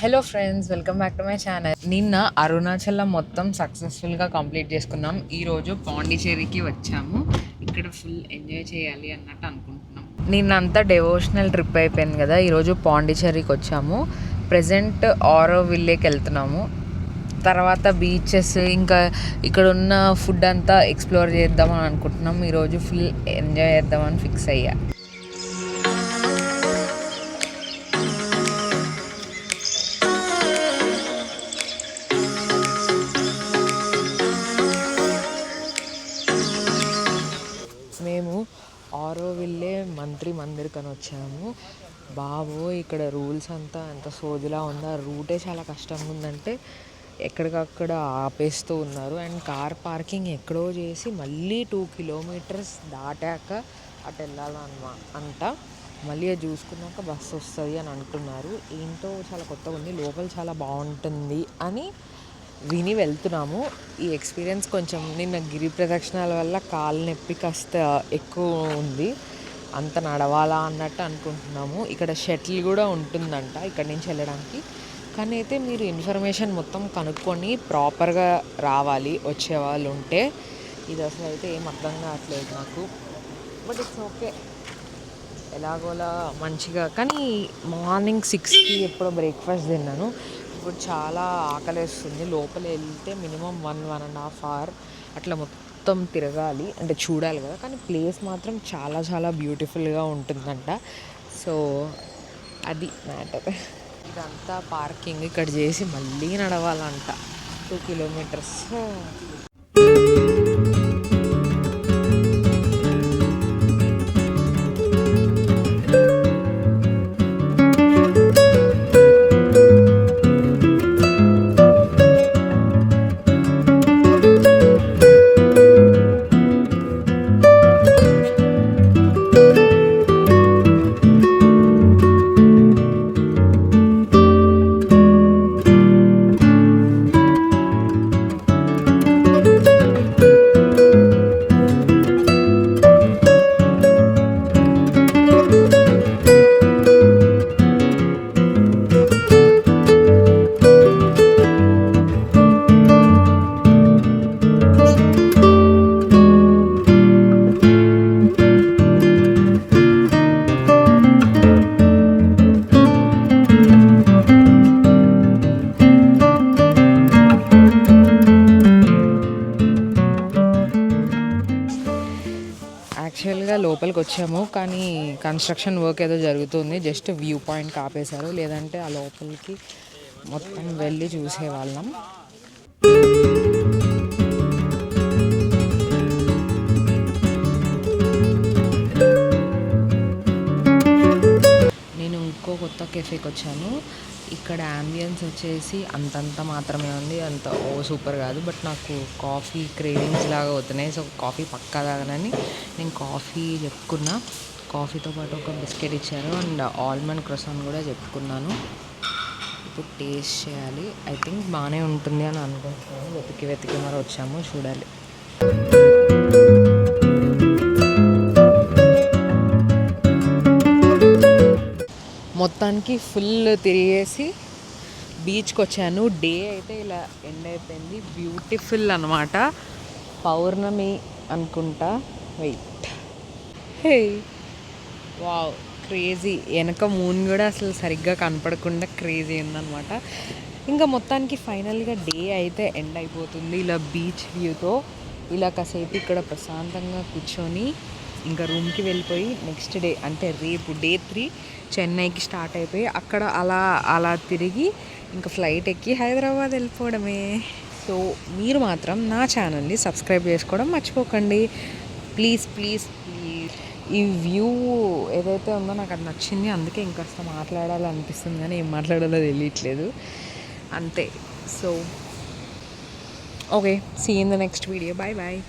Hello friends, welcome back to my channel. నిన్న అరుణాచలం మొత్తం సక్సెస్ఫుల్గా కంప్లీట్ చేసుకున్నాం. ఈరోజు పాండిచేరికి వచ్చాము. ఇక్కడ ఫుల్ ఎంజాయ్ చేయాలి అన్నట్టు అనుకుంటున్నాం. నిన్నంతా డెవోషనల్ ట్రిప్ అయిపోయింది కదా, ఈరోజు పాండిచేరికి వచ్చాము. ప్రజెంట్ ఆరోవిల్లేకి వెళ్తున్నాము. తర్వాత బీచెస్ ఇంకా ఇక్కడ ఉన్న ఫుడ్ అంతా ఎక్స్ప్లోర్ చేద్దామని అనుకుంటున్నాం. ఈరోజు ఫుల్ ఎంజాయ్ చేద్దామని ఫిక్స్ అయ్యా. మేము ఆరోవిల్లే మంత్రి మందిర్కి అని వచ్చాము. బాబో, ఇక్కడ రూల్స్ అంతా ఎంత సోదిలా ఉందో. ఆ రూటే చాలా కష్టంగా ఉందంటే ఎక్కడికక్కడ ఆపేస్తూ ఉన్నారు. అండ్ కార్ పార్కింగ్ ఎక్కడో చేసి మళ్ళీ 2 కిలోమీటర్స్ దాటాక అటు వెళ్ళాలన్నమా అంట. మళ్ళీ అది చూసుకున్నాక బస్సు వస్తుంది అని అంటున్నారు. ఏంటో చాలా కొత్తగా ఉంది. లోపల చాలా బాగుంటుంది అని విని వెళ్తున్నాము. ఈ ఎక్స్పీరియన్స్ కొంచెం నిన్న గిరి ప్రదక్షిణాల వల్ల కాలు నొప్పి కాస్త ఎక్కువ ఉంది. అంత నడవాలా అన్నట్టు అనుకుంటున్నాము. ఇక్కడ షటిల్ కూడా ఉంటుందంట ఇక్కడి నుంచి వెళ్ళడానికి. కానీ అయితే మీరు ఇన్ఫర్మేషన్ మొత్తం కనుక్కొని ప్రాపర్గా రావాలి వచ్చేవాళ్ళు ఉంటే. ఇది అసలు అయితే ఏం అర్థం కావట్లేదు నాకు. బట్ ఇట్స్ ఓకే, ఎలాగోలా మంచిగా. కానీ మార్నింగ్ 6కి ఎప్పుడో బ్రేక్ఫాస్ట్ తిన్నాను. ఇప్పుడు చాలా ఆకలేస్తుంది. లోపల వెళ్తే మినిమం 1.5 అవర్ అట్లా మొత్తం తిరగాలి, అంటే చూడాలి కదా. కానీ ప్లేస్ మాత్రం చాలా చాలా బ్యూటిఫుల్గా ఉంటుందంట. సో అది మ్యాటర్. ఇదంతా పార్కింగ్ ఇక్కడ చేసి మళ్ళీ నడవాలంట 2 కిలోమీటర్స్. యాక్చువల్గా లోపలికి వచ్చాము, కానీ కన్స్ట్రక్షన్ వర్క్ ఏదో జరుగుతుంది. జస్ట్ వ్యూ పాయింట్కి ఆపేశారు, లేదంటే ఆ లోపలికి మొత్తం వెళ్ళి చూసేవాళ్ళం. నేను ఇంకో కొత్త కెఫేకి వచ్చాను. ఇక్కడ యాంబియన్స్ వచ్చేసి అంతంత మాత్రమే ఉంది, అంత సూపర్ కాదు. బట్ నాకు కాఫీ క్రేవింగ్స్ లాగా అవుతున్నాయి. సో కాఫీ పక్కా తాగనని నేను కాఫీ చెప్పుకున్నా. కాఫీతో పాటు ఒక బిస్కెట్ ఇచ్చారు అండ్ ఆల్మండ్ క్రోసాన్ కూడా చెప్పుకున్నాను. ఇప్పుడు టేస్ట్ చేయాలి. ఐ థింక్ బాగానే ఉంటుంది అని అనుకుంటున్నాను. వెతికి మరి వచ్చాము, చూడాలి. మొత్తానికి ఫుల్ తిరిగేసి బీచ్కి వచ్చాను. డే అయితే ఇలా ఎండ్ అయిపోయింది. బ్యూటిఫుల్ అనమాట. పౌర్ణమి అనుకుంటా. వెయిట్, హే వావ్, క్రేజీ. వెనక మూన్ కూడా అసలు సరిగ్గా కనపడకుండా క్రేజీ ఉందన్నమాట. ఇంకా మొత్తానికి ఫైనల్గా డే అయితే ఎండ్ అయిపోతుంది. ఇలా బీచ్ వ్యూతో ఇలా కాసేపు ఇక్కడ ప్రశాంతంగా కూర్చొని ఇంకా రూమ్కి వెళ్ళిపోయి నెక్స్ట్ డే అంటే రేపు డే 3 చెన్నైకి స్టార్ట్ అయిపోయి అక్కడ అలా తిరిగి ఇంకా ఫ్లైట్ ఎక్కి హైదరాబాద్ వెళ్ళిపోవడమే. సో మీరు మాత్రం నా ఛానల్ని సబ్స్క్రైబ్ చేసుకోవడం మర్చిపోకండి ప్లీజ్. ఈ వ్యూ ఏదైతే ఉందో నాకు అది నచ్చింది, అందుకే ఇంకాస్త మాట్లాడాలనిపిస్తుంది, కానీ ఏం మాట్లాడాలో తెలియట్లేదు అంతే. So okay, see in the next video. Bye.